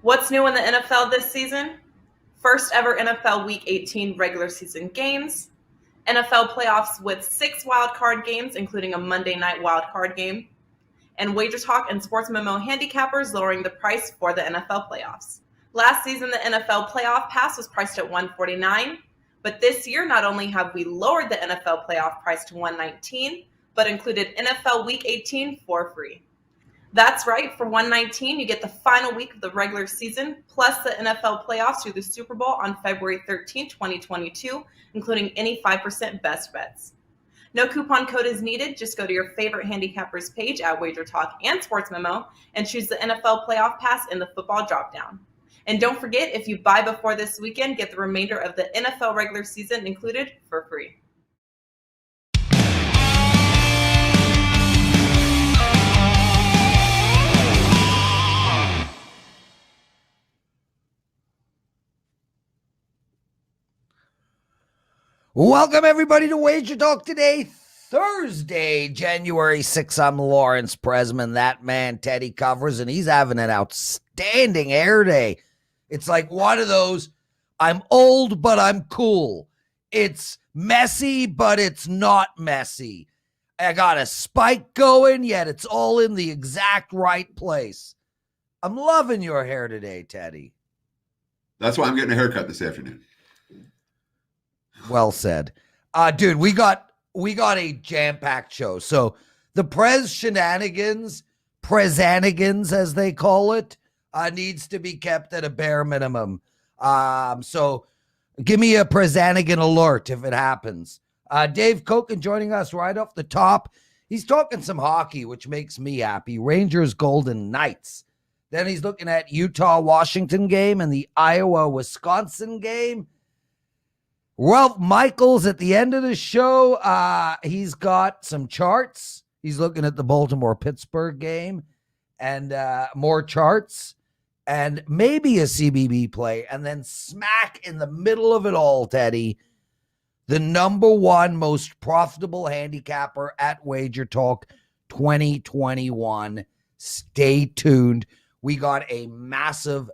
What's new in the NFL this season? First ever NFL Week 18 regular season games, NFL playoffs with 6 wildcard games, including a Monday night wildcard game, and WagerTalk and Sports Memo handicappers lowering the price for the NFL playoffs. Last season, the NFL playoff pass was priced at $149, but this year, not only have we lowered the NFL playoff price to $119, but included NFL Week 18 for free. That's right, for $119, you get the final week of the regular season, plus the NFL playoffs through the Super Bowl on February 13, 2022, including any 5% best bets. No coupon code is needed. Just go to your favorite handicappers page at WagerTalk and Sports Memo and choose the NFL playoff pass in the football dropdown. And don't forget, if you buy before this weekend, get the remainder of the NFL regular season included for free. Welcome, everybody, to WagerTalk Today, Thursday, January 6th. I'm Lawrence Presman. That man, Teddy, covers, and he's having an outstanding air day. It's like one of those, I'm old, but I'm cool. It's messy, but it's not messy. I got a spike going, yet it's all in the exact right place. I'm loving your hair today, Teddy. That's why I'm getting a haircut this afternoon. Well said. Dude, we got a jam-packed show. So the Prez shenanigans, Prezanigans as they call it, needs to be kept at a bare minimum. So give me a Prezanigan alert if it happens. Dave Cokin joining us right off the top. He's talking some hockey, which makes me happy. Rangers Golden Knights. Then he's looking at Utah-Washington game and the Iowa-Wisconsin game. Ralph Michaels at the end of the show, he's got some charts. He's looking at the Baltimore-Pittsburgh game and more charts and maybe a CBB play. And then smack in the middle of it all, Teddy, the number one most profitable handicapper at WagerTalk 2021. Stay tuned. We got a massive...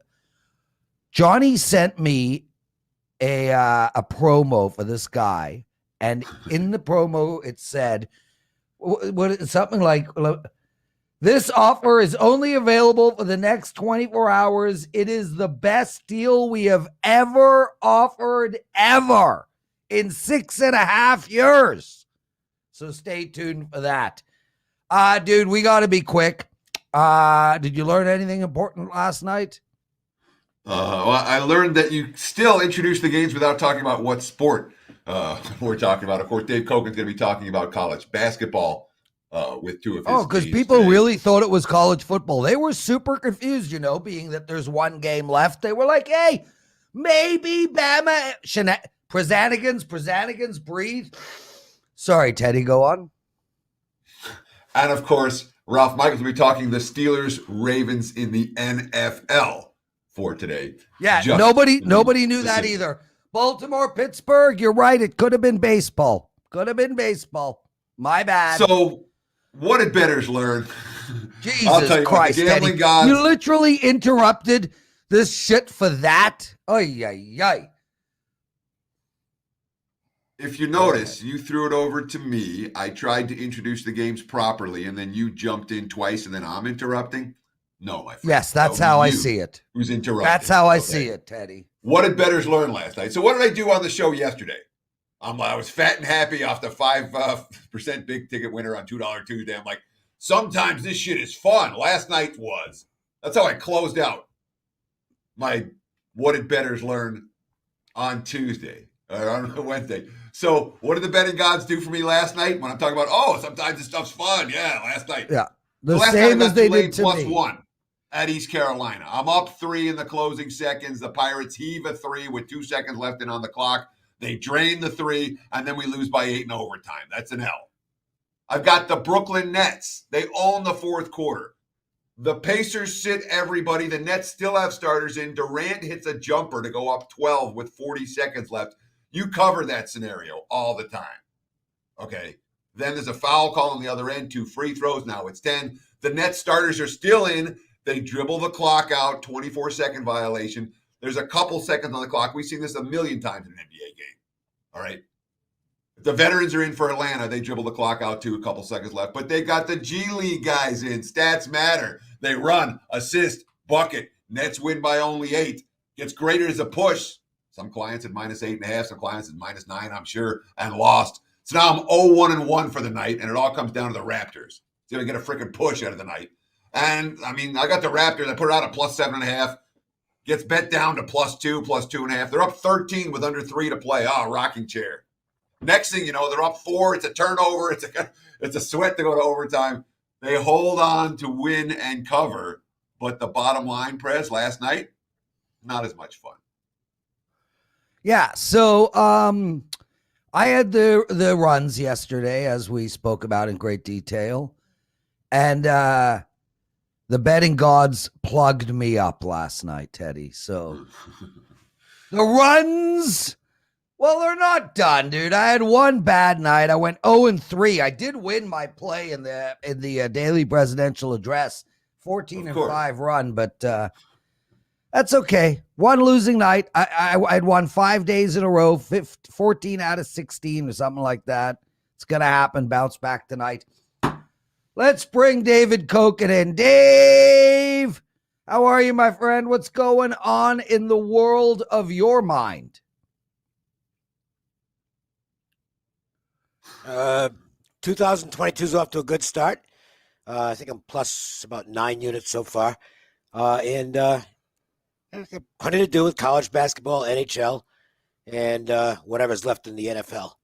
Johnny sent me a promo for this guy, and in the promo it said something like, this offer is only available for the next 24 hours. It is the best deal we have ever offered ever in 6.5 years. So stay tuned for that. Dude, we got to be quick. Did you learn anything important last night? Well, I learned that you still introduce the games without talking about what sport we're talking about. Of course, Dave Cokin's going to be talking about college basketball with two of his because teams people today. really thought it was college football. They were super confused, being that there's one game left. They were like, hey, maybe Bama. Prezanigans, breathe. Sorry, Teddy, go on. And, of course, Ralph Michaels will be talking the Steelers-Ravens in the NFL for today. Yeah, nobody knew that either. Baltimore, Pittsburgh, you're right. It could have been baseball. My bad. So what did bettors learn? Jesus I'll tell you Christ, what, the gambling Teddy. gods... You literally interrupted this shit for that? Ay. If you notice, you threw it over to me. I tried to introduce the games properly, and then you jumped in twice, and then I'm interrupting? No, my friend. Yes, that's how I see it. Who's interrupting? That's how I see it, Teddy. What did bettors learn last night? So what did I do on the show yesterday? I was fat and happy off the 5% big ticket winner on $2 Tuesday. I'm like, sometimes this shit is fun. Last night was. That's how I closed out my what did bettors learn on Tuesday or on Wednesday. So what did the betting gods do for me last night when I'm talking about, sometimes this stuff's fun. Yeah, last night. Yeah, the same as they did to me. +1 at East Carolina. I'm up 3 in the closing seconds. The Pirates heave a 3 with 2 seconds left and on the clock. They drain the 3, and then we lose by 8 in overtime. That's an L. I've got the Brooklyn Nets. They own the fourth quarter. The Pacers sit everybody. The Nets still have starters in. Durant hits a jumper to go up 12 with 40 seconds left. You cover that scenario all the time. Okay. Then there's a foul call on the other end, 2 free throws. Now it's 10. The Nets starters are still in. They dribble the clock out, 24-second violation. There's a couple seconds on the clock. We've seen this a million times in an NBA game. All right. If the veterans are in for Atlanta, they dribble the clock out too, a couple seconds left. But they got the G League guys in. Stats matter. They run, assist, bucket. Nets win by only 8. Gets graded as a push. Some clients at -8.5, some clients at -9, I'm sure, and lost. So now I'm 0-1-1 for the night, and it all comes down to the Raptors. It's going to get a freaking push out of the night. And, I mean, I got the Raptors. I put it out at +7.5. Gets bet down to +2, +2.5. They're up 13 with under 3 to play. Rocking chair. Next thing you know, they're up 4. It's a turnover. It's a sweat to go to overtime. They hold on to win and cover. But the bottom line, Prez, last night, not as much fun. Yeah, so I had the runs yesterday, as we spoke about in great detail. And the betting gods plugged me up last night, Teddy. So the runs, well, they're not done, dude. I had one bad night. I went 0-3. I did win my play in the daily presidential address, 14-5 run, but that's okay. One losing night. I'd won 5 days in a row, 14 out of 16 or something like that. It's going to happen. Bounce back tonight. Let's bring David Cokin in. Dave, how are you, my friend? What's going on in the world of your mind? 2022 is off to a good start. I think I'm plus about 9 units so far. And plenty to do with college basketball, NHL, and whatever's left in the NFL.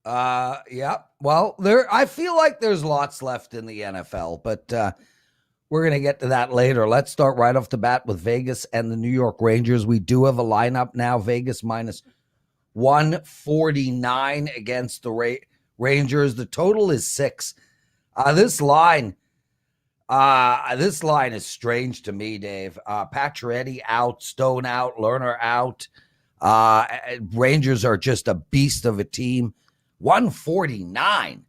Yeah. Well, I feel like there's lots left in the NFL, but we're going to get to that later. Let's start right off the bat with Vegas and the New York Rangers. We do have a lineup now. Vegas -149 against the Rangers. The total is 6. This line is strange to me, Dave. Pacioretty out, Stone out, Lerner out. Rangers are just a beast of a team. 149.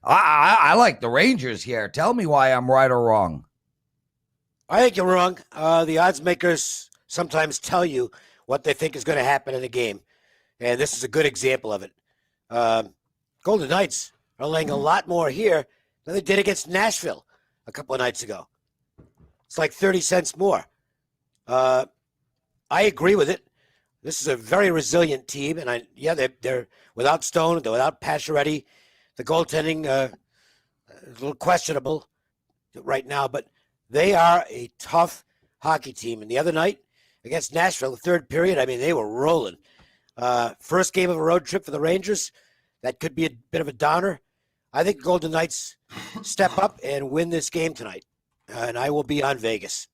I like the Rangers here. Tell me why I'm right or wrong. I think you're wrong. The odds makers sometimes tell you what they think is going to happen in a game, and this is a good example of it. Golden Knights are laying a lot more here than they did against Nashville a couple of nights ago. It's like 30 cents more. I agree with it. This is a very resilient team, and they're without Stone, they're without Pacioretty. The goaltending is a little questionable right now, but they are a tough hockey team. And the other night against Nashville, the third period, I mean, they were rolling. First game of a road trip for the Rangers. That could be a bit of a downer. I think Golden Knights step up and win this game tonight, and I will be on Vegas.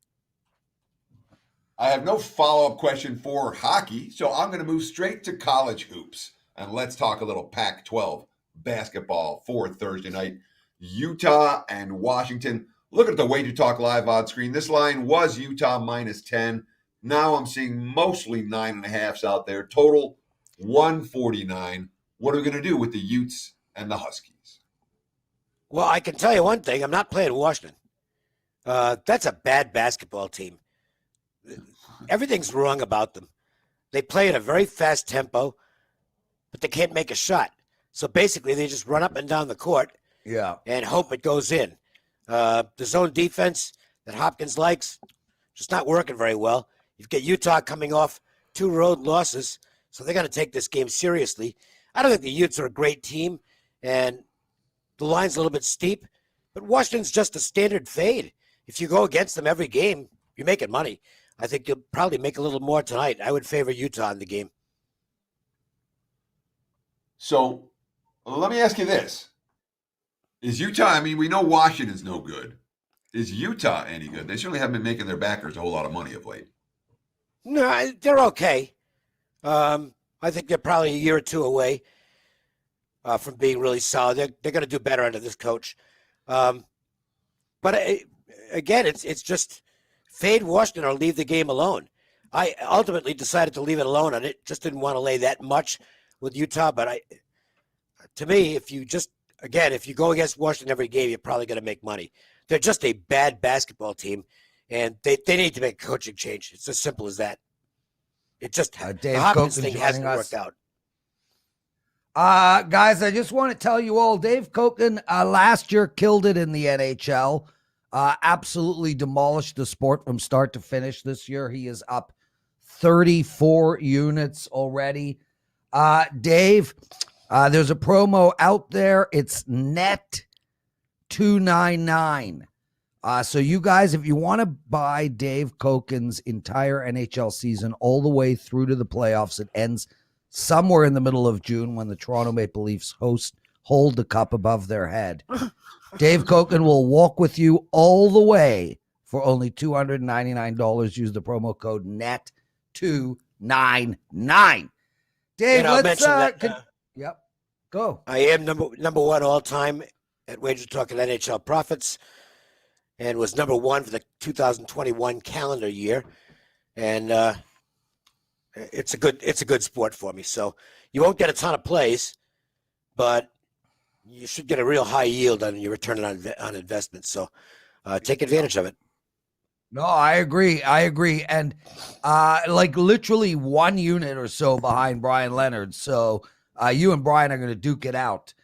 I have no follow-up question for hockey, so I'm going to move straight to college hoops. And let's talk a little Pac-12 basketball for Thursday night. Utah and Washington. Look at the WagerTalk live odds screen. This line was Utah -10. Now I'm seeing mostly 9.5s out there. Total 149. What are we going to do with the Utes and the Huskies? Well, I can tell you one thing. I'm not playing Washington. That's a bad basketball team. Everything's wrong about them. They play at a very fast tempo, but they can't make a shot. So basically, they just run up and down the court and hope it goes in. The zone defense that Hopkins likes, just not working very well. You've got Utah coming off 2 road losses, so they're going to take this game seriously. I don't think the Utes are a great team, and the line's a little bit steep, but Washington's just a standard fade. If you go against them every game, you're making money. I think you'll probably make a little more tonight. I would favor Utah in the game. So let me ask you this. Is Utah, I mean, we know Washington's no good. Is Utah any good? They certainly haven't been making their backers a whole lot of money of late. No, they're okay. I think they're probably a year or two away from being really solid. They're going to do better under this coach. But again, it's just fade Washington or leave the game alone. I ultimately decided to leave it alone, and it just didn't want to lay that much with Utah. But to me, if you go against Washington every game, you're probably going to make money. They're just a bad basketball team, and they need to make a coaching change. It's as simple as that. It just Dave the Hopkins Cokin thing joining hasn't us. worked out. Guys, I just want to tell you all, Dave Cokin last year killed it in the NHL. Absolutely demolished the sport from start to finish. This year, he is up 34 units already. Dave, there's a promo out there. It's net $299. So you guys, if you want to buy Dave Cokin's entire NHL season all the way through to the playoffs, it ends somewhere in the middle of June when the Toronto Maple Leafs hold the cup above their head. Dave Cokin will walk with you all the way for only $299. Use the promo code NET299. Dave, let's yep. Go. I am number one all time at WagerTalk and NHL profits, and was number one for the 2021 calendar year. And it's a good sport for me. So you won't get a ton of plays, but you should get a real high yield on your return on investment. So take advantage of it. No, I agree. And like literally 1 unit or so behind Brian Leonard. So you and Brian are going to duke it out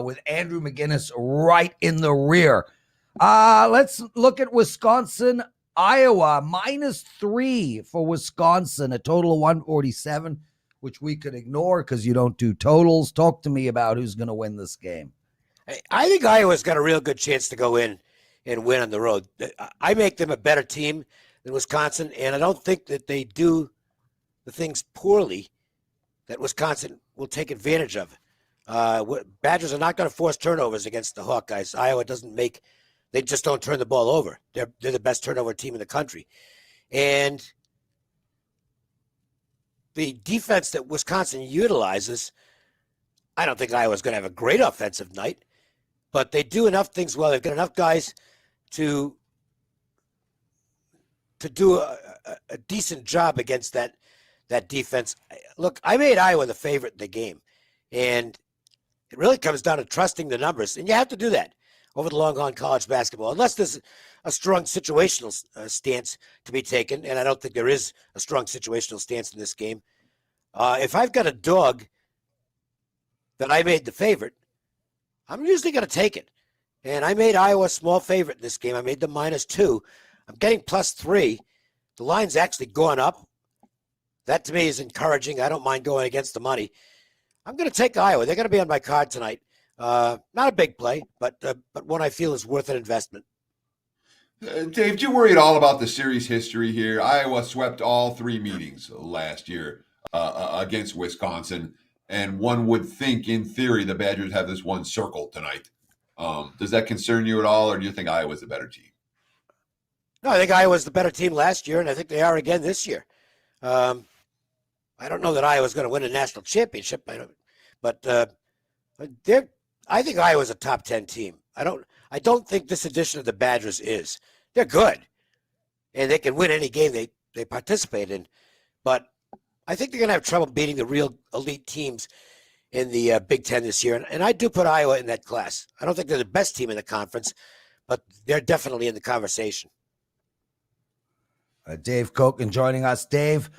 with Andrew McGinnis right in the rear. Let's look at Wisconsin, Iowa, -3 for Wisconsin, a total of 147, which we could ignore because you don't do totals. Talk to me about who's going to win this game. I think Iowa's got a real good chance to go in and win on the road. I make them a better team than Wisconsin, and I don't think that they do the things poorly that Wisconsin will take advantage of. Badgers are not going to force turnovers against the Hawkeyes. Iowa doesn't make – they just don't turn the ball over. They're the best turnover team in the country. And the defense that Wisconsin utilizes, I don't think Iowa's going to have a great offensive night, but they do enough things well. They've got enough guys to do a decent job against that defense. Look, I made Iowa the favorite in the game, and it really comes down to trusting the numbers, and you have to do that over the long haul in college basketball, unless there's a strong situational stance to be taken, and I don't think there is a strong situational stance in this game. If I've got a dog that I made the favorite, I'm usually going to take it. And I made Iowa a small favorite in this game. I made them -2. I'm getting +3. The line's actually gone up. That, to me, is encouraging. I don't mind going against the money. I'm going to take Iowa. They're going to be on my card tonight. Not a big play, but one I feel is worth an investment. Dave, do you worry at all about the series history here? Iowa swept all 3 meetings last year against Wisconsin, and one would think, in theory, the Badgers have this one circled tonight. Does that concern you at all, or do you think Iowa's a better team? No, I think Iowa's the better team last year, and I think they are again this year. I don't know that Iowa's going to win a national championship, but I think Iowa's a top 10 team. I don't think this edition of the Badgers is. They're good, and they can win any game they participate in. But I think they're going to have trouble beating the real elite teams in the Big Ten this year. And I do put Iowa in that class. I don't think they're the best team in the conference, but they're definitely in the conversation. Dave Cokin joining us. Dave,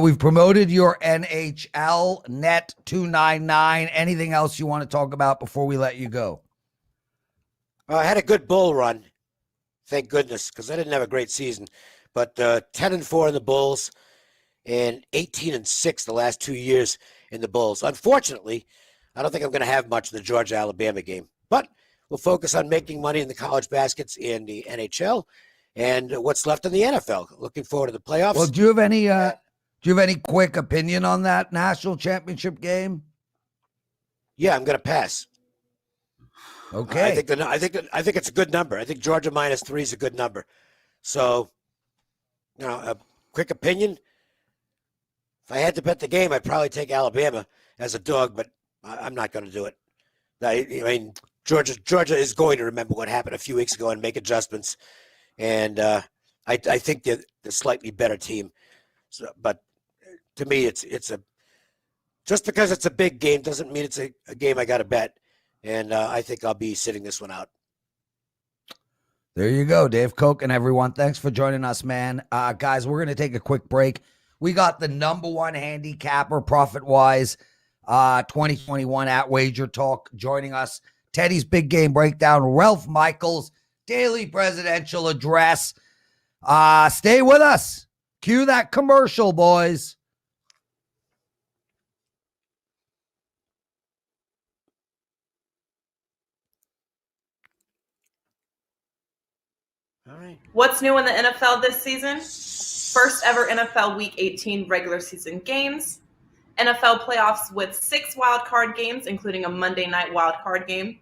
we've promoted your NHL net $299. Anything else you want to talk about before we let you go? I had a good bull run, thank goodness, because I didn't have a great season. But 10-4 in the Bulls and 18-6 the last 2 years in the Bulls. Unfortunately, I don't think I'm going to have much in the Georgia-Alabama game. But we'll focus on making money in the college baskets in the NHL and what's left in the NFL. Looking forward to the playoffs. Well, do you have any quick opinion on that national championship game? Yeah, I'm going to pass. Okay. I think it's a good number. I think Georgia -3 is a good number. So, a quick opinion. If I had to bet the game, I'd probably take Alabama as a dog, but I'm not going to do it. I mean, Georgia is going to remember what happened a few weeks ago and make adjustments. And I think they're the slightly better team. So, but to me, it's just because it's a big game doesn't mean it's a game I got to bet. And I think I'll be sitting this one out. There you go, Dave Cokin, everyone. Thanks for joining us, man. Guys, we're going to take a quick break. We got the number one handicapper profit-wise 2021 at WagerTalk joining us. Teddy's Big Game Breakdown, Ralph Michaels, daily presidential address. Stay with us. Cue that commercial, boys. All right. What's new in the NFL this season? First ever NFL Week 18 regular season games, NFL playoffs with 6 wild card games, including a Monday night wild card game,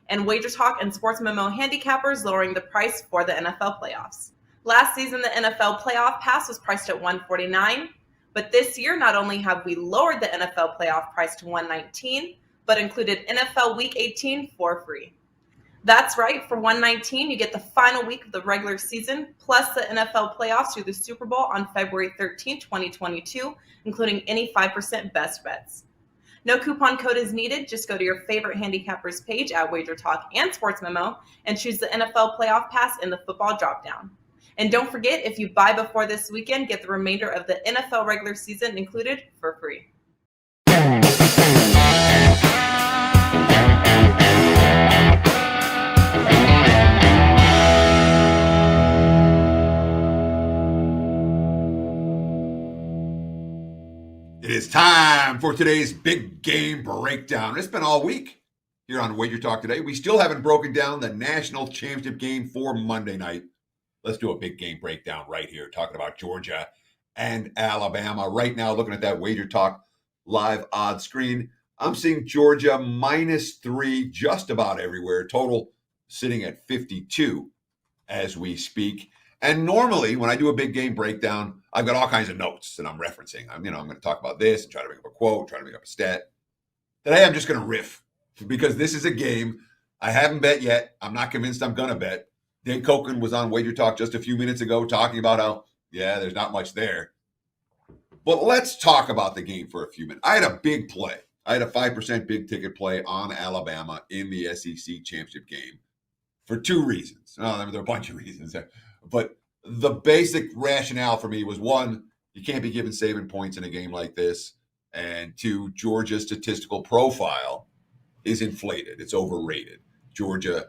and WagerTalk and Sports Memo handicappers lowering the price for the NFL playoffs. Last season, the NFL playoff pass was priced at $149, but this year, not only have we lowered the NFL playoff price to $119, but included NFL Week 18 for free. That's right, for $119, you get the final week of the regular season, plus the NFL playoffs through the Super Bowl on February 13, 2022, including any 5% best bets. No coupon code is needed. Just go to your favorite handicappers page at WagerTalk and Sports Memo and choose the NFL playoff pass in the football dropdown. And don't forget, if you buy before this weekend, get the remainder of the NFL regular season included for free. It is time for today's big game breakdown. It's been all week here on WagerTalk Today. We still haven't broken down the national championship game for Monday night. Let's do a big game breakdown right here, talking about Georgia and Alabama. Right now, looking at that WagerTalk live odds screen, I'm seeing Georgia -3 just about everywhere. Total sitting at 52 as we speak. And normally, when I do a big game breakdown, I've got all kinds of notes that I'm referencing. I'm going to talk about this and try to make up a quote, try to make up a stat. Today, I'm just going to riff because this is a game I haven't bet yet. I'm not convinced I'm going to bet. Dave Cokin was on Wager Talk just a few minutes ago talking about how, there's not much there. But let's talk about the game for a few minutes. I had a big play. I had a 5% big ticket play on Alabama in the SEC championship game for two reasons. There are a bunch of reasons. But the basic rationale for me was, one, you can't be given saving points in a game like this. And two, Georgia's statistical profile is inflated. It's overrated. Georgia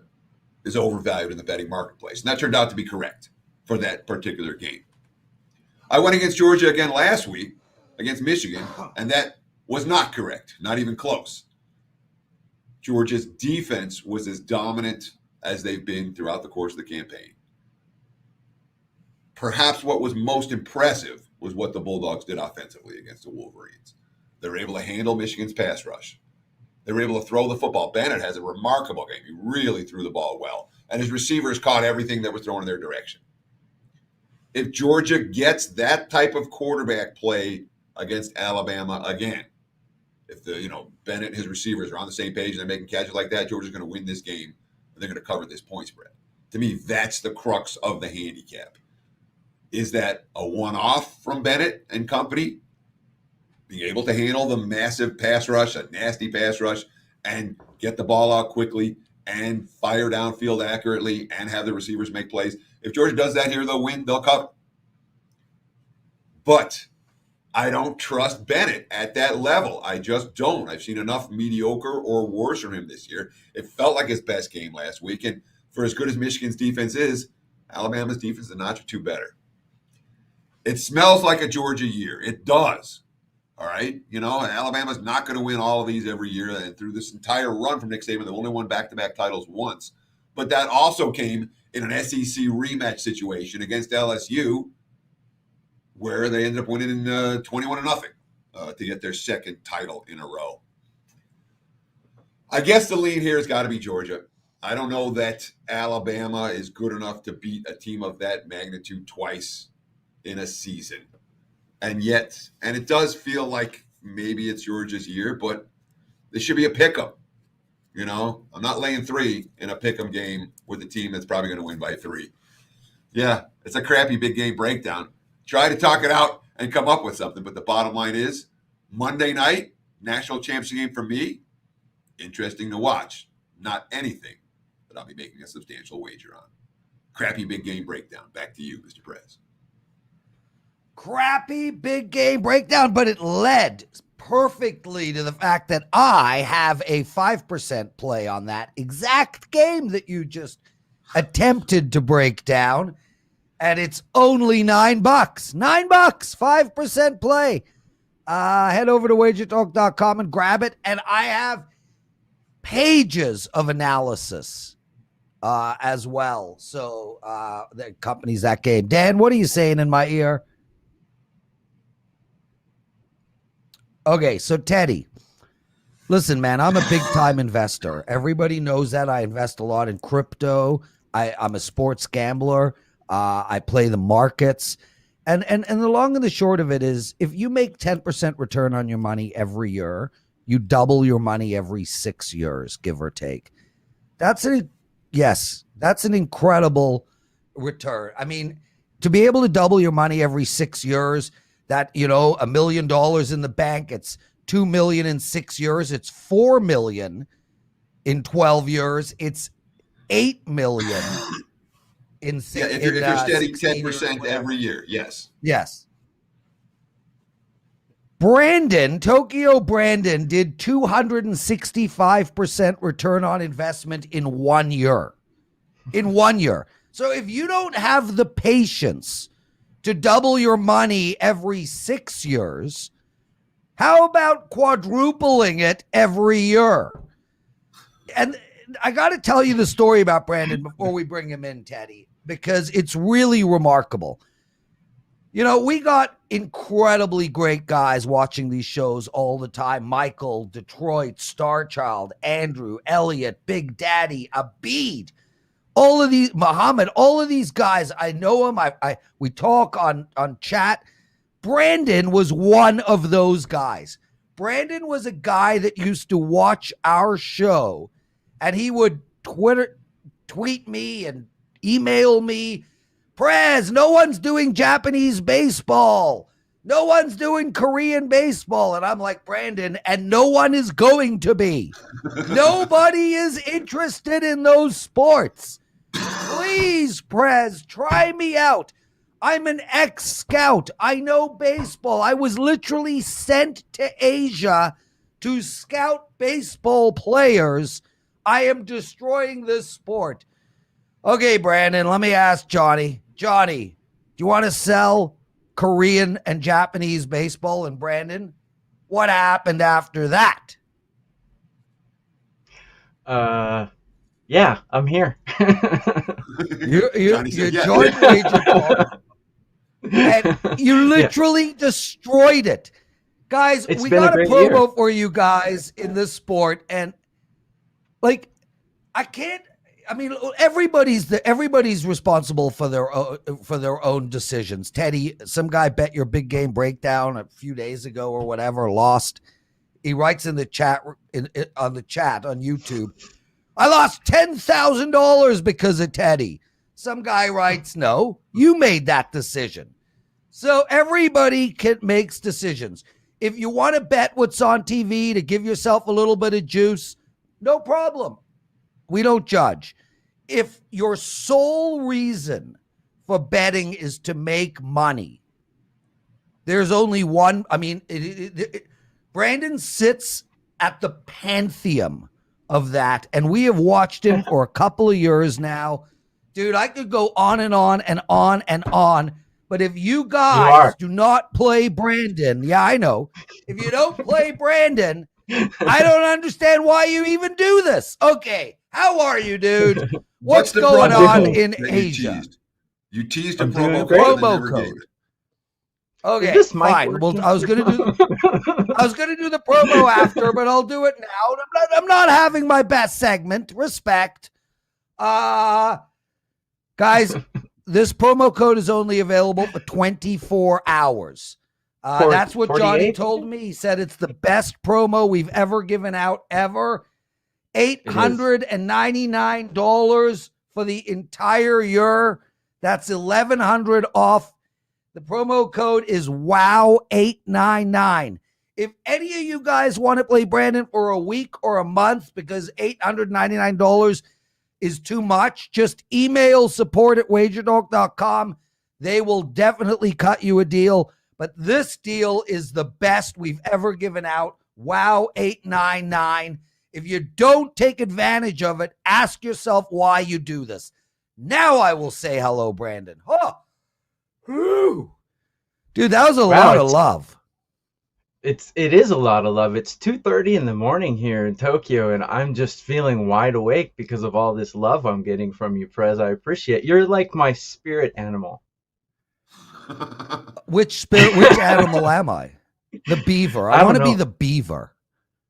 is overvalued in the betting marketplace. And that turned out to be correct for that particular game. I went against Georgia again last week against Michigan, and that was not correct, not even close. Georgia's defense was as dominant as they've been throughout the course of the campaign. Perhaps what was most impressive was what the Bulldogs did offensively against the Wolverines. They were able to handle Michigan's pass rush. They were able to throw the football. Bennett has a remarkable game. He really threw the ball well. And his receivers caught everything that was thrown in their direction. If Georgia gets that type of quarterback play against Alabama again, if Bennett and his receivers are on the same page and they're making catches like that, Georgia's going to win this game and they're going to cover this point spread. To me, that's the crux of the handicap. Is that a one-off from Bennett and company? Being able to handle the massive pass rush, a nasty pass rush, and get the ball out quickly and fire downfield accurately and have the receivers make plays. If Georgia does that here, they'll win, they'll cover. But I don't trust Bennett at that level. I just don't. I've seen enough mediocre or worse from him this year. It felt like his best game last week. And for as good as Michigan's defense is, Alabama's defense is a notch or two better. It smells like a Georgia year. It does. All right. Alabama's not going to win all of these every year. And through this entire run from Nick Saban, they've only won back-to-back titles once. But that also came in an SEC rematch situation against LSU, where they ended up winning 21-0 to get their second title in a row. I guess the lead here has got to be Georgia. I don't know that Alabama is good enough to beat a team of that magnitude twice in a season. And it does feel like maybe it's Georgia's year, but this should be a pick'em. I'm not laying 3 in a pick'em game with a team that's probably going to win by 3. Yeah, it's a crappy big game breakdown. Try to talk it out and come up with something, but the bottom line is Monday night, national championship game for me, interesting to watch. Not anything that I'll be making a substantial wager on. Crappy big game breakdown. Back to you, Mr. Prez. Crappy big game breakdown, but it led perfectly to the fact that I have a 5% play on that exact game that you just attempted to break down. And it's only $9. $9, 5% play. Head over to WagerTalk.com and grab it. And I have pages of analysis as well. So that accompanies that game. Dan, what are you saying in my ear? Okay, so Teddy, listen, man, I'm a big-time investor. Everybody knows that. I invest a lot in crypto. I'm a sports gambler. I play the markets. And the long and the short of it is, if you make 10% return on your money every year, you double your money every 6 years, give or take. That's an incredible return. I mean, to be able to double your money every 6 years, that, $1 million in the bank, it's $2 million in 6 years, it's $4 million in 12 years, it's $8 million in six. Yeah, if you're steady 10% every year, yes. Yes. Tokyo Brandon did 265% return on investment in 1 year. In 1 year. So if you don't have the patience to double your money every 6 years, how about quadrupling it every year? And I got to tell you the story about Brandon before we bring him in, Teddy, because it's really remarkable. We got incredibly great guys watching these shows all the time. Michael, Detroit, Starchild, Andrew, Elliot, Big Daddy, Abid, all of these, Muhammad, all of these guys, I know them. We talk on chat. Brandon was one of those guys. Brandon was a guy that used to watch our show, and he would tweet me and email me, Prez, no one's doing Japanese baseball. No one's doing Korean baseball. And I'm like, Brandon, and no one is going to be. Nobody is interested in those sports. Please, Prez, try me out. I'm an ex-scout. I know baseball. I was literally sent to Asia to scout baseball players. I am destroying this sport. Okay, Brandon, let me ask Johnny. Johnny, do you want to sell Korean and Japanese baseball? And Brandon, what happened after that? Yeah, I'm here. You joined WagerTalk, and you literally destroyed it. Guys, we got a promo for you guys in this sport, and everybody's responsible for their own decisions. Teddy, some guy bet your big game breakdown a few days ago or whatever, lost. He writes in the chat on YouTube, I lost $10,000 because of Teddy. Some guy writes, no, you made that decision. So everybody makes decisions. If you want to bet what's on TV to give yourself a little bit of juice, no problem. We don't judge. If your sole reason for betting is to make money, there's only one. I mean, Brandon sits at the pantheon of that, and we have watched him for a couple of years now. Dude, I could go on and on and on and on, but if you guys do not play Brandon, yeah, I know. If you don't play Brandon, I don't understand why you even do this. Okay, how are you, dude? What's going on in Asia? You teased a promo code. Okay, fine. Well, I was gonna do the promo after, but I'll do it now. I'm not having my best segment. Respect. Guys, this promo code is only available for 24 hours. That's what Johnny told me. He said it's the best promo we've ever given out ever. $899 for the entire year. That's $1,100 off. The promo code is WOW899. If any of you guys want to play Brandon for a week or a month, because $899 is too much, just email support@wagertalk.com. They will definitely cut you a deal. But this deal is the best we've ever given out. Wow, 899. If you don't take advantage of it, ask yourself why you do this. Now I will say hello, Brandon. Oh, whew. Dude, that was a lot of love. It is a lot of love. It's 2:30 in the morning here in Tokyo, and I'm just feeling wide awake because of all this love I'm getting from you, Prez. I appreciate it. You're like my spirit animal. Which animal am I? The beaver. I want to be the beaver.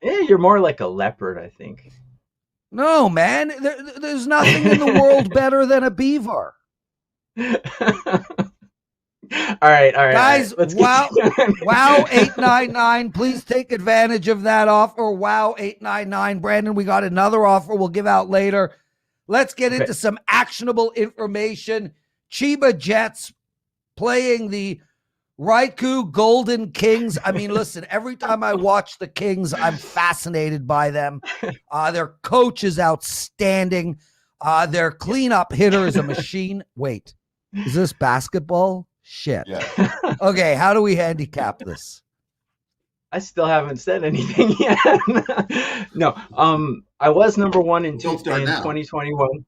Yeah, you're more like a leopard, I think. No, man. There's nothing in the world better than a beaver. All right, guys. Let's wow, 899. Please take advantage of that offer. Wow, 899. Brandon, we got another offer we'll give out later. Let's get into some actionable information. Chiba Jets playing the Raikou Golden Kings. I mean, listen, every time I watch the Kings, I'm fascinated by them. Their coach is outstanding. Their cleanup hitter is a machine. Wait, is this basketball? Shit. Yeah. Okay, how do we handicap this? I still haven't said anything yet. No, I was number one in 2021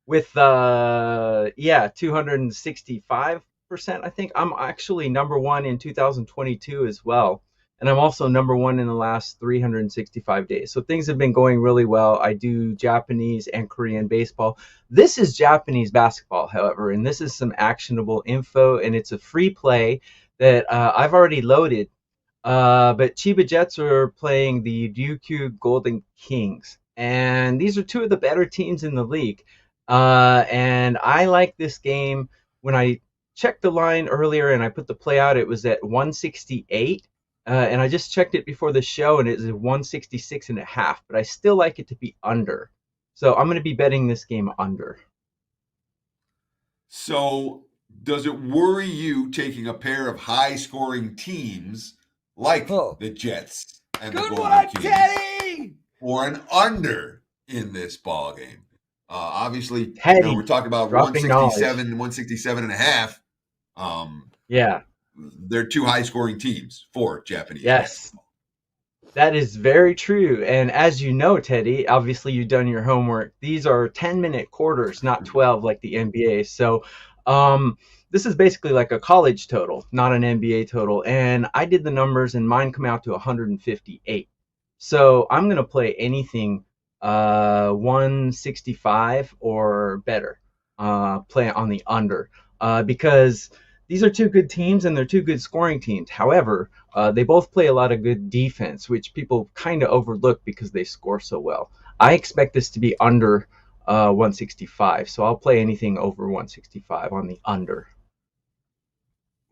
with 265%. I think I'm actually number one in 2022 as well, and I'm also number one in the last 365 days. So things have been going really well. I do Japanese and Korean baseball. This is Japanese basketball, however, and this is some actionable info, and it's a free play that I've already loaded. But Chiba Jets are playing the Ryukyu Golden Kings, and these are two of the better teams in the league. And I like this game. When I checked the line earlier and I put the play out, it was at 168. And I just checked it before the show, and it was 166.5. But I still like it to be under. So I'm going to be betting this game under. So does it worry you taking a pair of high-scoring teams like the Jets and the Golden Kings Teddy! or an under in this ball game? Obviously, Teddy, we're talking about 167.5. Yeah. They're two high-scoring teams for Japanese. Yes. That is very true. And as you know, Teddy, obviously you've done your homework. These are 10-minute quarters, not 12 like the NBA. So this is basically like a college total, not an NBA total. And I did the numbers, and mine come out to 158. So I'm going to play anything 165 or better, play on the under, because these are two good teams and they're two good scoring teams. However, they both play a lot of good defense, which people kind of overlook because they score so well. I expect this to be under 165, so I'll play anything over 165 on the under.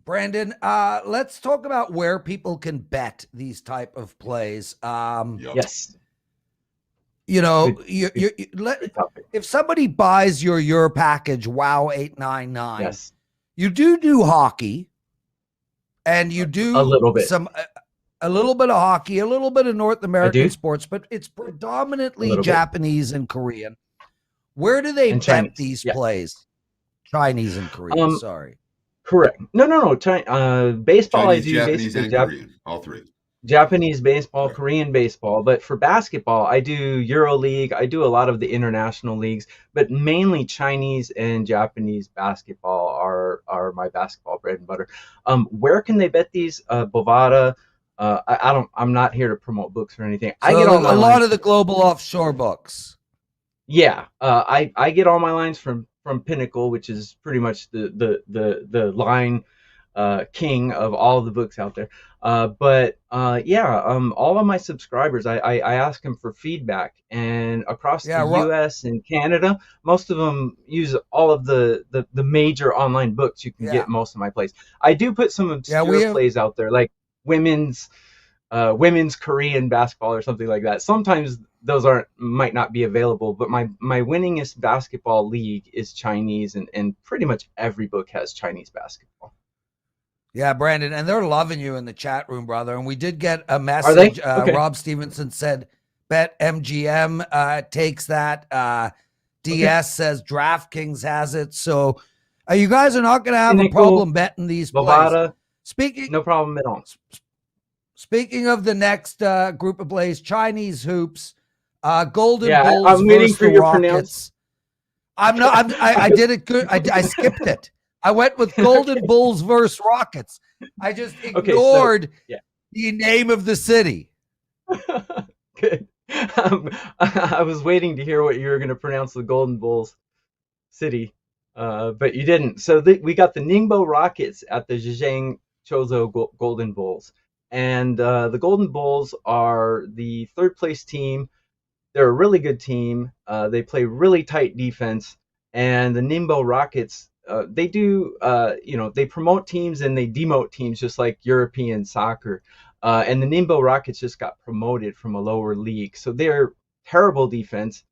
Brandon, let's talk about where people can bet these type of plays. Yes. You know, if somebody buys your package, wow, 899. Yes. You do hockey, and you do a little bit of hockey, a little bit of North American sports, but it's predominantly Japanese and Korean. Where do they bet these plays? Chinese and Korean. Sorry. Correct. No. Baseball, Chinese, I do Japanese, basically and Korean, all three. Japanese baseball, Korean baseball, but for basketball, I do EuroLeague. I do a lot of the international leagues, but mainly Chinese and Japanese basketball are my basketball bread and butter. Where can they bet these? Bovada. I'm not here to promote books or anything. So I get a lot of the global offshore books. Yeah, I get all my lines from Pinnacle, which is pretty much the line king of all of the books out there. All of my subscribers, I ask them for feedback, and across the US and Canada, most of them use all of the major online books you can get most of my plays. I do put some obscure plays out there, like women's Korean basketball or something like that. Sometimes those might not be available, but my winningest basketball league is Chinese, and pretty much every book has Chinese basketball. Yeah, Brandon, and they're loving you in the chat room, brother. And we did get a message. Rob Stevenson said, bet MGM takes that. DS says DraftKings has it. So you guys are not going to have a Pinnacle, problem betting these plays. Bovada, Speaking no problem at all. Speaking of the next group of plays, Chinese hoops, Golden Yeah, Bulls I'm waiting versus for the your Rockets. I did it good. I skipped it. I went with Golden Bulls versus Rockets. I just ignored the name of the city. Good. I was waiting to hear what you were going to pronounce the Golden Bulls city, but you didn't. So we got the Ningbo Rockets at the Zhejiang Chozo Golden Bulls. And the Golden Bulls are the third place team. They're a really good team. They play really tight defense. And the Ningbo Rockets, they do, they promote teams and they demote teams just like European soccer. And the Ningbo Rockets just got promoted from a lower league. So they're terrible defense,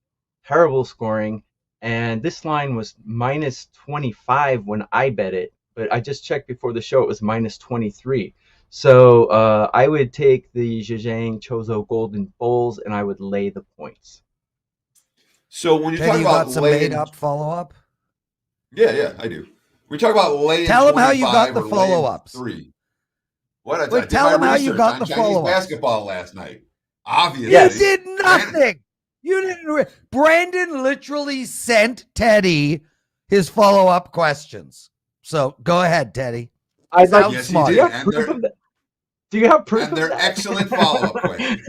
terrible scoring. And this line was minus 25 when I bet it. But I just checked before the show, it was minus 23. So I would take the Zhejiang Chozo Golden Bulls and I would lay the points. So when you Teddy, talk you about got some laying, made-up follow-up? yeah, I do. We talk about laying. Tell them how you got the 25 or laying follow-ups. 3. What I Wait, did tell my them how you research got on the Chinese follow-ups. basketball last night. Obviously, You did nothing. You didn't. Brandon literally sent Teddy his follow-up questions. So go ahead, Teddy. I thought, Yes, smart. he do you did. have proof of that? Do you have proof And of they're that? excellent follow-up questions.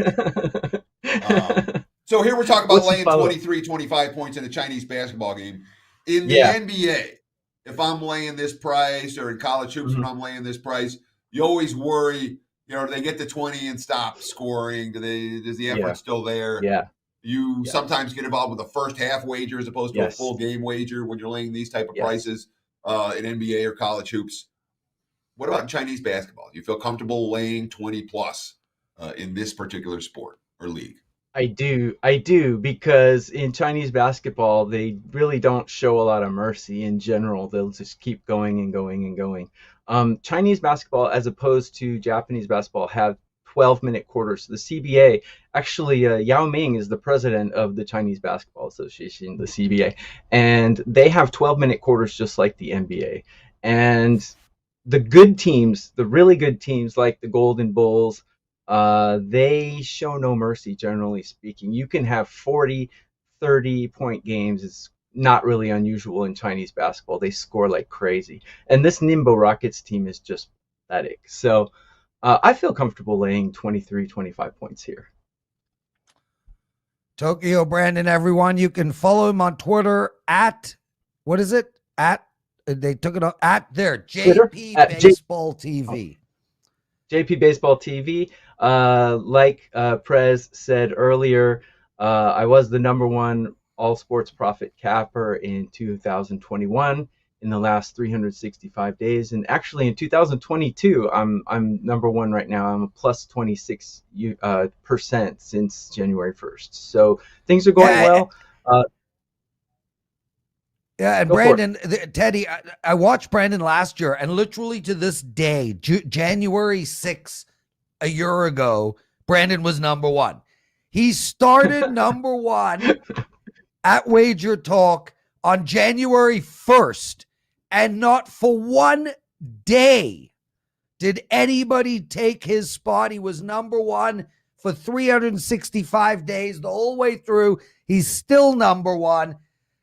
So here we're talking about What's the laying follow-up? 23, 25 points in a Chinese basketball game. In the Yeah. NBA, if I'm laying this price, or in college hoops when I'm laying this price, you always worry, do they get to 20 and stop scoring? Is the effort still there? Yeah. You sometimes get involved with a first half wager as opposed to a full game wager when you're laying these type of prices in NBA or college hoops. What about in Chinese basketball? Do you feel comfortable laying 20 plus in this particular sport or league? I do, because in Chinese basketball, they really don't show a lot of mercy in general. They'll just keep going and going and going. Chinese basketball, as opposed to Japanese basketball, have 12-minute quarters. The CBA, actually, Yao Ming is the president of the Chinese Basketball Association, the CBA, and they have 12-minute quarters just like the NBA. And the good teams, the really good teams like the Golden Bulls, they show no mercy, generally speaking. You can have 40, 30-point games. It's not really unusual in Chinese basketball. They score like crazy. And this Ningbo Rockets team is just pathetic. So I feel comfortable laying 23, 25 points here. Tokyo Brandon, everyone. You can follow him on Twitter at, what is it? They took it up at there, JP Baseball TV. JP Baseball TV. Like Prez said earlier, I was the #1 all sports profit capper in 2021 in the last 365 days. And actually in 2022, I'm #1 right now. I'm a plus 26% since January 1st. So things are going well. Yeah, and Brandon, Teddy, I watched Brandon last year, and literally to this day, January 6th, a year ago, Brandon was #1. He started #1 at WagerTalk on January 1st, and not for one day did anybody take his spot. He was #1 for 365 days, the whole way through. He's still #1.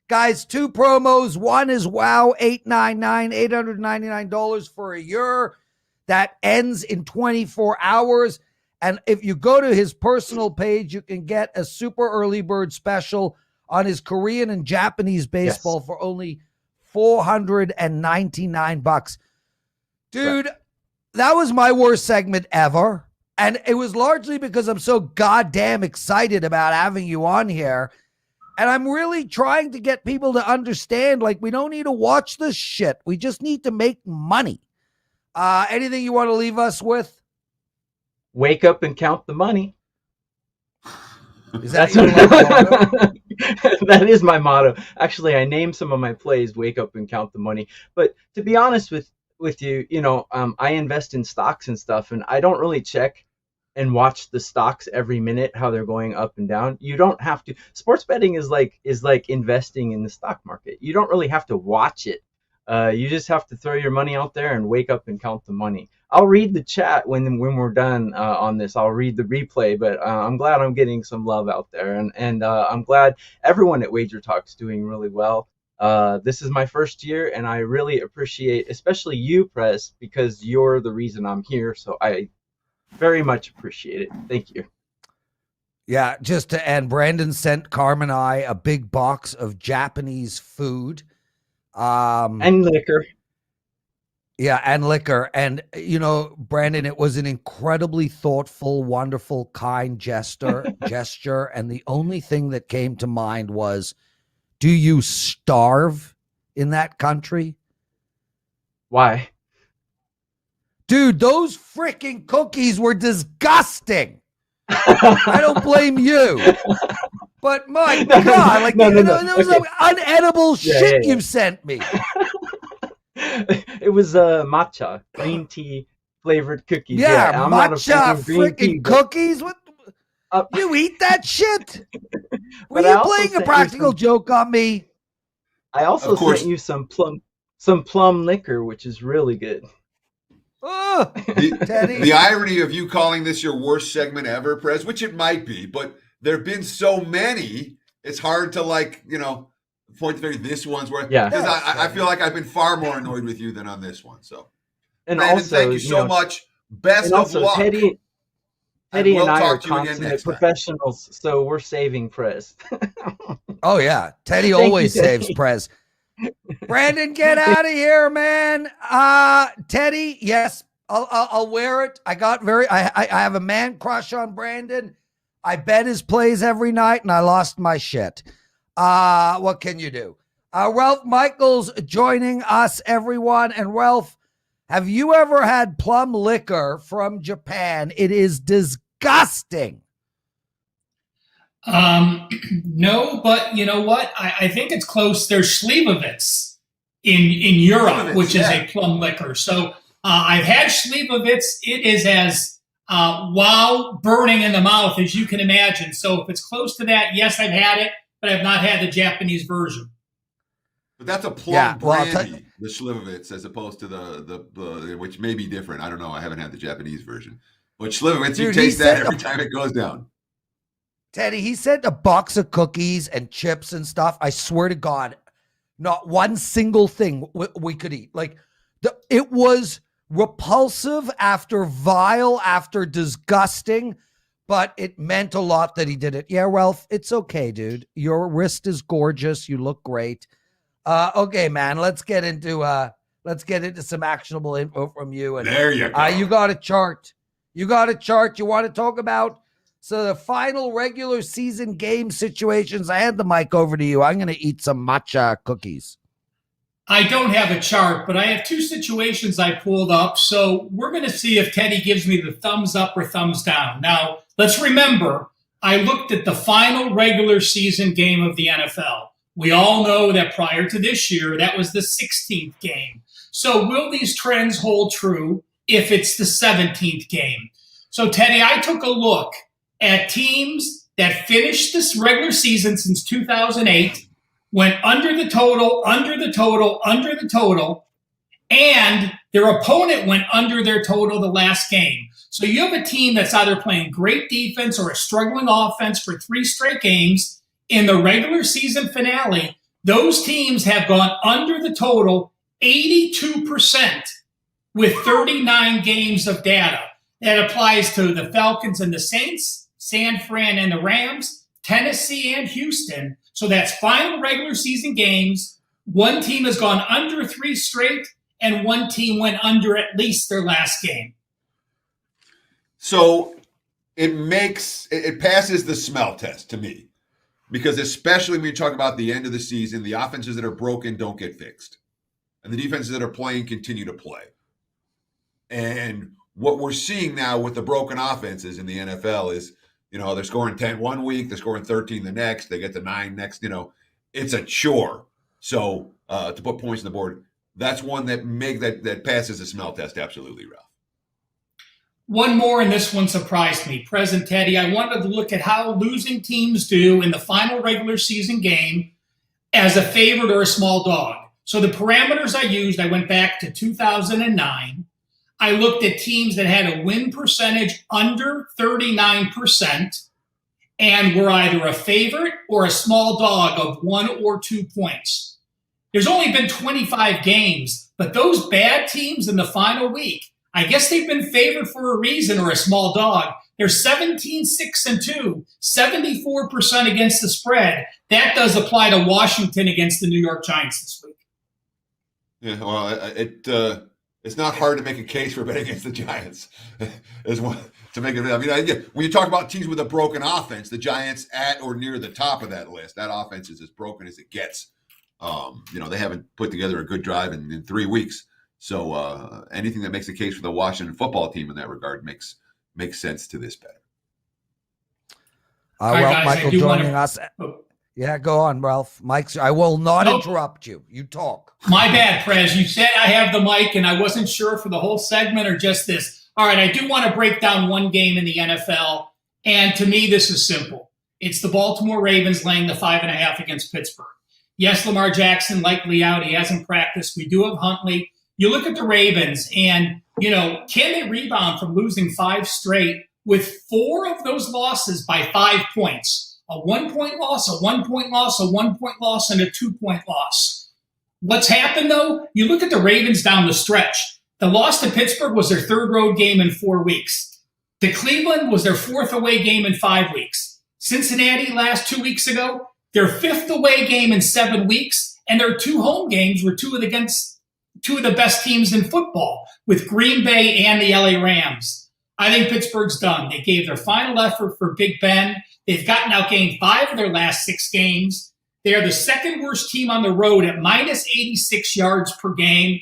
Guys, 2 promos. One is WOW, $899 for a year. That ends in 24 hours. And if you go to his personal page, you can get a super early bird special on his Korean and Japanese baseball for only $499. Dude, that was my worst segment ever. And it was largely because I'm so goddamn excited about having you on here. And I'm really trying to get people to understand, like, we don't need to watch this shit. We just need to make money. Anything you want to leave us with? Wake up and count the money. Is that your motto? That is my motto. Actually, I named some of my plays "Wake Up and Count the Money." But to be honest with you, I invest in stocks and stuff, and I don't really check and watch the stocks every minute, how they're going up and down. You don't have to. Sports betting is like investing in the stock market. You don't really have to watch it. You just have to throw your money out there and wake up and count the money. I'll read the chat when we're done on this. I'll read the replay, but I'm glad I'm getting some love out there, and I'm glad everyone at WagerTalk's doing really well. This is my first year, and I really appreciate, especially you, Prez, because you're the reason I'm here. So I very much appreciate it. Thank you. Yeah, just to end, Brandon sent Carmen and I a big box of Japanese food. And liquor. Yeah, and liquor. And, you know, Brandon, it was an incredibly thoughtful, wonderful, kind gesture. And the only thing that came to mind was, do you starve in that country? Why? Dude, those freaking cookies were disgusting. I don't blame you. But my God, like, there was Okay. unedible shit yeah. you sent me. It was matcha, green tea flavored cookies. Yeah, I'm not a fan matcha of green tea, freaking cookies. What? You eat that shit? Were But I you also playing a sent you practical joke on me? I also Of course. sent you some plum liquor, which is really good. Oh, Teddy. The irony of you calling this your worst segment ever, Prez, which it might be, but there have been so many, it's hard to, like, you know, point the finger. This one's where, Yeah. because I feel like I've been far more annoyed with you than on this one. So, And Brandon, also, thank you so much. Best And of also, luck. Teddy we'll and I are talk to you again consummate next time. professionals, so we're saving Prez. Oh, yeah. Teddy Thank you, always Teddy. saves Prez. Brandon, get out of here, man. Teddy, yes, I'll wear it. I have a man crush on Brandon. I bet his plays every night, and I lost my shit. What can you do? Ralph Michaels joining us, everyone. And Ralph, have you ever had plum liquor from Japan? It is disgusting. No, but you know what? I think it's close. There's Slivovitz in Europe, Slivovitz, which is yeah. a plum liquor. So I've had Slivovitz. It is as wow, burning in the mouth as you can imagine. So if it's close to that, yes, I've had it, but I've not had the Japanese version. But that's a plum Yeah, well, brandy, the Slivovitz, as opposed to the which may be different. I don't know. I haven't had the Japanese version. But Slivovitz, you Dude, taste he that said every time it goes down. Teddy, he sent a box of cookies and chips and stuff. I swear to God, not one single thing we could eat. Like, it was repulsive after vile after disgusting, but it meant a lot that he did it. Yeah, Ralph, it's okay, dude. Your wrist is gorgeous. You look great. Okay, man, let's get into some actionable info from you. And There you go. you got a chart. You got a chart you want to talk about? So the final regular season game situations. I hand the mic over to you. I'm going to eat some matcha cookies. I don't have a chart, but I have two situations I pulled up. So we're going to see if Teddy gives me the thumbs up or thumbs down. Now, let's remember, I looked at the final regular season game of the NFL. We all know that prior to this year, that was the 16th game. So will these trends hold true if it's the 17th game? So, Teddy, I took a look at teams that finished this regular season since 2008, went under the total, and their opponent went under their total the last game. So you have a team that's either playing great defense or a struggling offense for 3 straight games. In the regular season finale, those teams have gone under the total 82% with 39 games of data. That applies to the Falcons and the Saints, San Fran and the Rams, Tennessee and Houston. So that's final regular season games. One team has gone under 3 straight, and one team went under at least their last game. So it passes the smell test to me, because especially when you talk about the end of the season, the offenses that are broken don't get fixed, and the defenses that are playing continue to play. And what we're seeing now with the broken offenses in the NFL is, you know, they're scoring 10 one week, they're scoring 13 the next, they get to 9 next. You know, it's a chore. So to put points on the board, that's one that passes the smell test. Absolutely, Ralph. One more, and this one surprised me. Prez and Teddy, I wanted to look at how losing teams do in the final regular season game as a favorite or a small dog. So the parameters I used, I went back to 2009. I looked at teams that had a win percentage under 39% and were either a favorite or a small dog of 1 or 2 points. There's only been 25 games, but those bad teams in the final week, I guess they've been favored for a reason or a small dog. They're 17-6-2, 74% against the spread. That does apply to Washington against the New York Giants this week. Yeah, well, it's not hard to make a case for betting against the Giants. To make it, I mean, when you talk about teams with a broken offense, the Giants at or near the top of that list. That offense is as broken as it gets. They haven't put together a good drive in 3 weeks. So anything that makes a case for the Washington football team in that regard makes sense to this bet. Guys, Michael joining us. Yeah, go on, Ralph. I will not interrupt you. You talk. My bad, Prez. You said I have the mic, and I wasn't sure for the whole segment or just this. All right, I do want to break down one game in the NFL, and to me, this is simple. It's the Baltimore Ravens laying the 5.5 against Pittsburgh. Yes, Lamar Jackson likely out. He hasn't practiced. We do have Huntley. You look at the Ravens and, can they rebound from losing 5 straight with 4 of those losses by 5 points? A 1-point loss, a 1-point loss, a 1-point loss, and a 2-point loss. What's happened, though? You look at the Ravens down the stretch. The loss to Pittsburgh was their 3rd road game in 4 weeks. To Cleveland was their 4th away game in 5 weeks. Cincinnati last 2 weeks ago, their 5th away game in 7 weeks, and their 2 home games were 2 of the best teams in football, with Green Bay and the LA Rams. I think Pittsburgh's done. They gave their final effort for Big Ben. They've gotten outgained 5 of their last 6 games. They are the 2nd worst team on the road at minus 86 yards per game.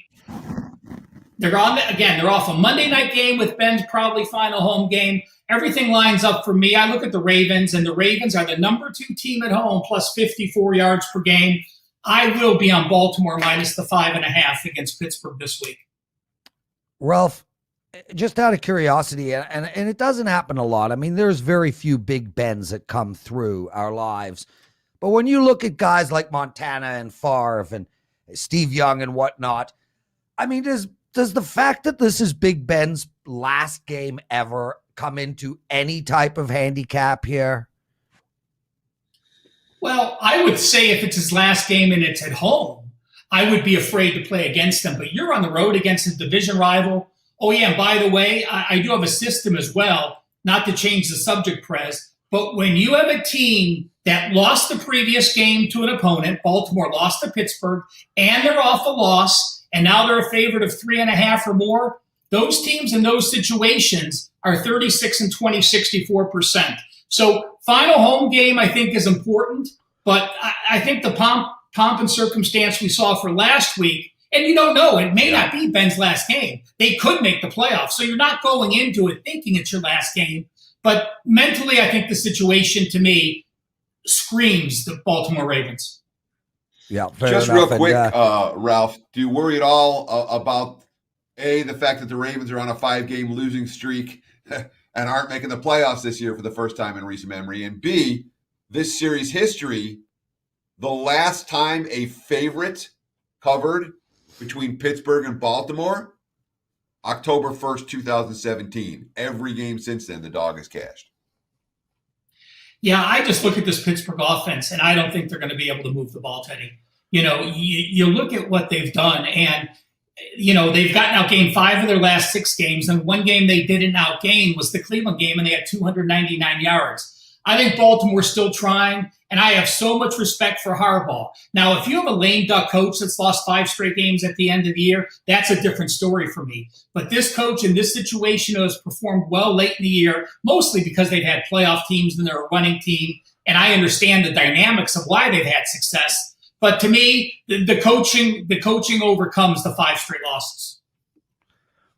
They're off a Monday night game with Ben's probably final home game. Everything lines up for me. I look at the Ravens, and the Ravens are the number 2 team at home, plus 54 yards per game. I will be on Baltimore minus the 5.5 against Pittsburgh this week. Ralph, just out of curiosity, and it doesn't happen a lot. I mean, there's very few Big Bens that come through our lives. But when you look at guys like Montana and Favre and Steve Young and whatnot, I mean, does the fact that this is Big Ben's last game ever come into any type of handicap here? Well, I would say if it's his last game and it's at home, I would be afraid to play against him. But you're on the road against a division rival. Oh, yeah, and by the way, I do have a system as well, not to change the subject, Prez, but when you have a team that lost the previous game to an opponent, Baltimore lost to Pittsburgh, and they're off a loss, and now they're a favorite of 3.5 or more, those teams in those situations are 36 and 20, 64%. So final home game, I think, is important, but I think the pomp and circumstance we saw for last week, and you don't know, it may not be Ben's last game. They could make the playoffs, so you're not going into it thinking it's your last game. But mentally, I think the situation, to me, screams the Baltimore Ravens. Yeah, just real quick, Ralph, do you worry at all about, A, the fact that the Ravens are on a 5-game losing streak and aren't making the playoffs this year for the first time in recent memory, and B, this series history, the last time a favorite covered between Pittsburgh and Baltimore, October 1st, 2017. Every game since then, the dog has cashed. Yeah, I just look at this Pittsburgh offense, and I don't think they're going to be able to move the ball, Teddy. You look at what they've done, and, they've gotten outgained 5 of their last 6 games, and one game they didn't outgain was the Cleveland game, and they had 299 yards. I think Baltimore's still trying, and I have so much respect for Harbaugh. Now, if you have a lame duck coach that's lost 5 straight games at the end of the year, that's a different story for me. But this coach in this situation has performed well late in the year, mostly because they've had playoff teams and they're a running team, and I understand the dynamics of why they've had success. But to me, the coaching overcomes the 5 straight losses.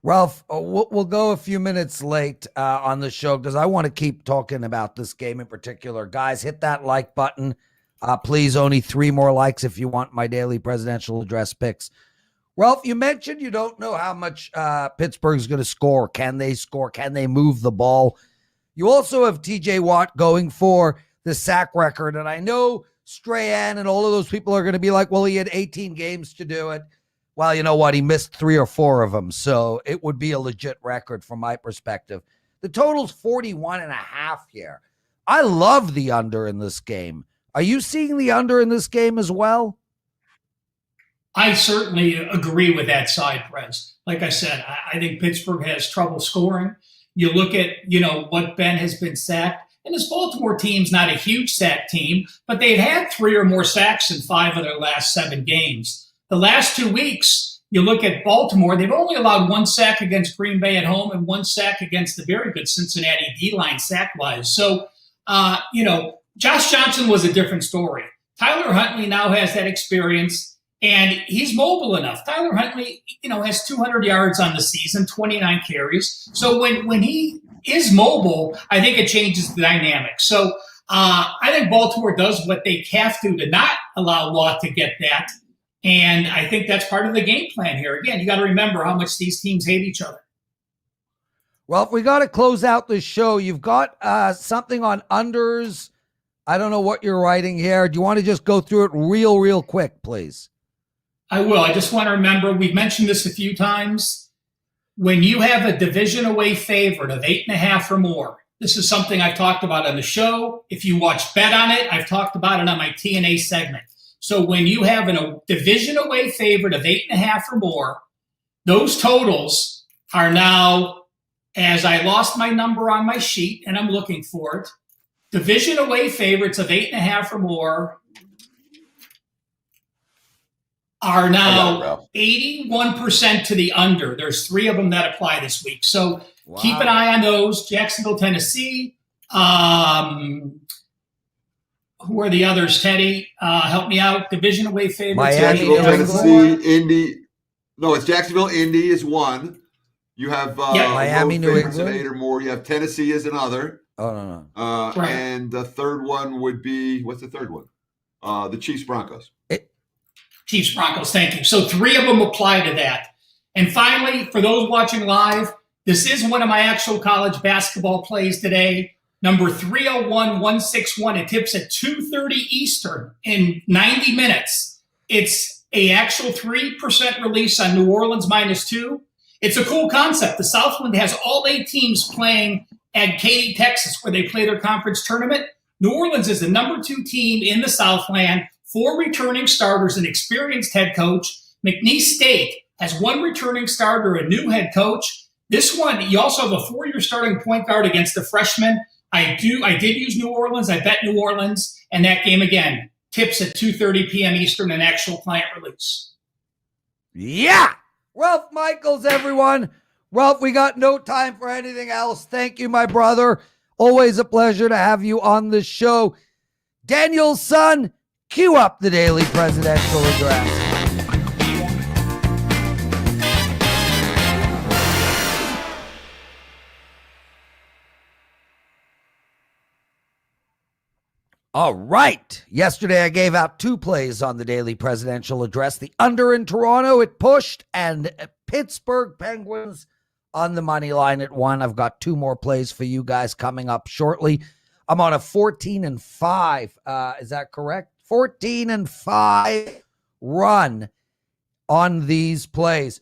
Ralph, we'll go a few minutes late on the show because I want to keep talking about this game in particular. Guys, hit that like button. Please, only 3 more likes if you want my daily presidential address picks. Ralph, you mentioned you don't know how much Pittsburgh's going to score. Can they score? Can they move the ball? You also have TJ Watt going for the sack record. And I know Strahan and all of those people are going to be like, well, he had 18 games to do it. Well, you know what? He missed 3 or 4 of them. So it would be a legit record from my perspective. The total's 41.5 here. I love the under in this game. Are you seeing the under in this game as well? I certainly agree with that side, Prez. Like I said, I think Pittsburgh has trouble scoring. You look at, what Ben has been sacked, and this Baltimore team's not a huge sack team, but they've had 3 or more sacks in 5 of their last 7 games. The last 2 weeks, you look at Baltimore, they've only allowed 1 sack against Green Bay at home and 1 sack against the very good Cincinnati D-line sack-wise. So, Josh Johnson was a different story. Tyler Huntley now has that experience. And he's mobile enough. Tyler Huntley, has 200 yards on the season, 29 carries. So when he is mobile, I think it changes the dynamic. So I think Baltimore does what they have to not allow Watt to get that. And I think that's part of the game plan here. Again, you got to remember how much these teams hate each other. Well, if we got to close out the show, you've got something on unders. I don't know what you're writing here. Do you want to just go through it real quick, please? I will. I just want to remember, we've mentioned this a few times. When you have a division away favorite of 8.5 or more, this is something I've talked about on the show. If you watch Bet on It, I've talked about it on my TNA segment. So when you have a division away favorite of 8.5 or more, those totals are now, as I lost my number on my sheet and I'm looking for it, division away favorites of 8.5 or more are now 81% to the under. There's 3 of them that apply this week. So keep an eye on those. Jacksonville, Tennessee. Who are the others, Teddy? Help me out. Division away favorites. Miami, Tennessee, Indy. No, it's Jacksonville, Indy is 1. You have Miami, New England. 8 or more. You have Tennessee as another. Oh, no. Right. And the third one would be, what's the third one? The Chiefs, Broncos. Chiefs, Broncos, thank you. So 3 of them apply to that. And finally, for those watching live, this is one of my actual college basketball plays today. Number 301161. It tips at 2:30 Eastern in 90 minutes. It's a actual 3% release on New Orleans -2. It's a cool concept. The Southland has all 8 teams playing at Katy, Texas, where they play their conference tournament. New Orleans is the number 2 team in the Southland. 4 returning starters, an experienced head coach. McNeese State has 1 returning starter, a new head coach. This one, you also have a 4-year starting point guard against the freshman. I did use New Orleans. I bet New Orleans. And that game, again, tips at 2:30 p.m. Eastern, an actual client release. Yeah! Ralph Michaels, everyone. Ralph, we got no time for anything else. Thank you, my brother. Always a pleasure to have you on the show. Daniel's son, cue up the daily presidential address. All right. Yesterday, I gave out 2 plays on the daily presidential address. The under in Toronto, it pushed, and Pittsburgh Penguins on the money line at 1. I've got 2 more plays for you guys coming up shortly. I'm on a 14-5. Is that correct? 14-5 run on these plays.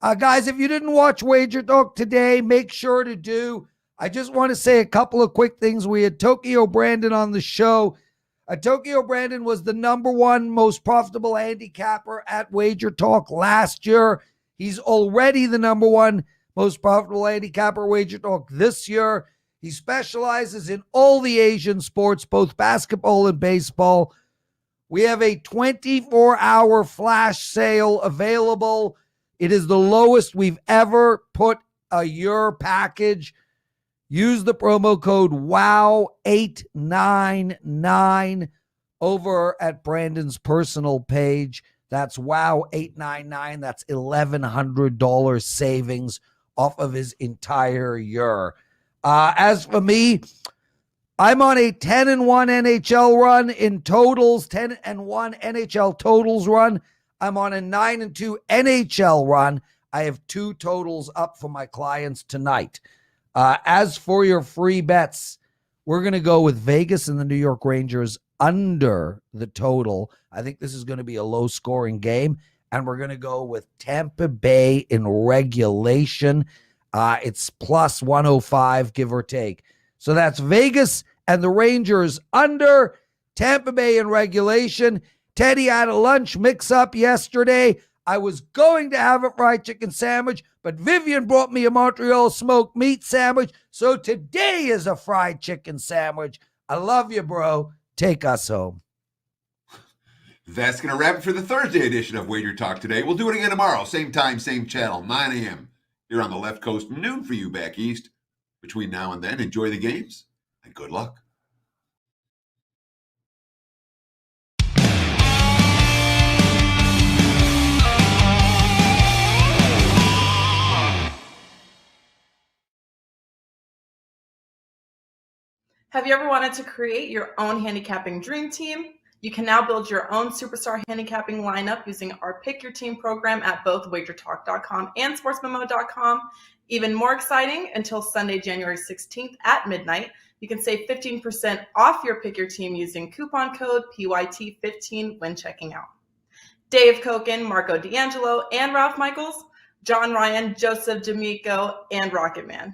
Guys, if you didn't watch WagerTalk today, make sure to do. I just want to say a couple of quick things. We had Tokyo Brandon on the show. Tokyo Brandon was the number 1 most profitable handicapper at WagerTalk last year. He's already the number 1 most profitable handicapper WagerTalk this year. He specializes in all the Asian sports, both basketball and baseball. We have a 24-hour flash sale available. It is the lowest we've ever put a year package. Use the promo code WOW899 over at Brandon's personal page. That's WOW899. That's $1,100 savings off of his entire year. As for me, I'm on a 10-1 NHL run in totals, 10-1 NHL totals run. I'm on a 9-2 NHL run. I have 2 totals up for my clients tonight. As for your free bets, we're going to go with Vegas and the New York Rangers under the total. I think this is going to be a low-scoring game, and we're going to go with Tampa Bay in regulation. It's plus 105, give or take. So that's Vegas and the Rangers under, Tampa Bay in regulation. Teddy had a lunch mix-up yesterday. I was going to have a fried chicken sandwich, but Vivian brought me a Montreal smoked meat sandwich. So today is a fried chicken sandwich. I love you, bro. Take us home. That's going to wrap it for the Thursday edition of Wager Talk Today. We'll do it again tomorrow. Same time, same channel, 9 a.m. Here on the left coast, noon for you back east. Between now and then, enjoy the games and good luck. Have you ever wanted to create your own handicapping dream team? You can now build your own superstar handicapping lineup using our Pick Your Team program at both WagerTalk.com and SportsMemo.com. Even more exciting, until Sunday, January 16th at midnight, you can save 15% off your Pick Your Team using coupon code PYT15 when checking out. Dave Cokin, Marco D'Angelo, and Ralph Michaels, John Ryan, Joseph D'Amico, and Rocket Man.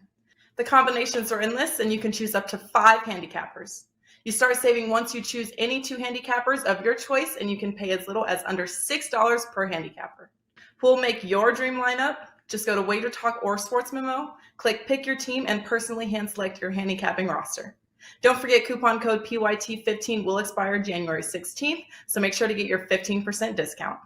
The combinations are endless, and you can choose up to 5 handicappers. You start saving once you choose any 2 handicappers of your choice, and you can pay as little as under $6 per handicapper. Who will make your dream lineup? Just go to WagerTalk or Sports Memo, click Pick Your Team, and personally hand-select your handicapping roster. Don't forget, coupon code PYT15 will expire January 16th, so make sure to get your 15% discount.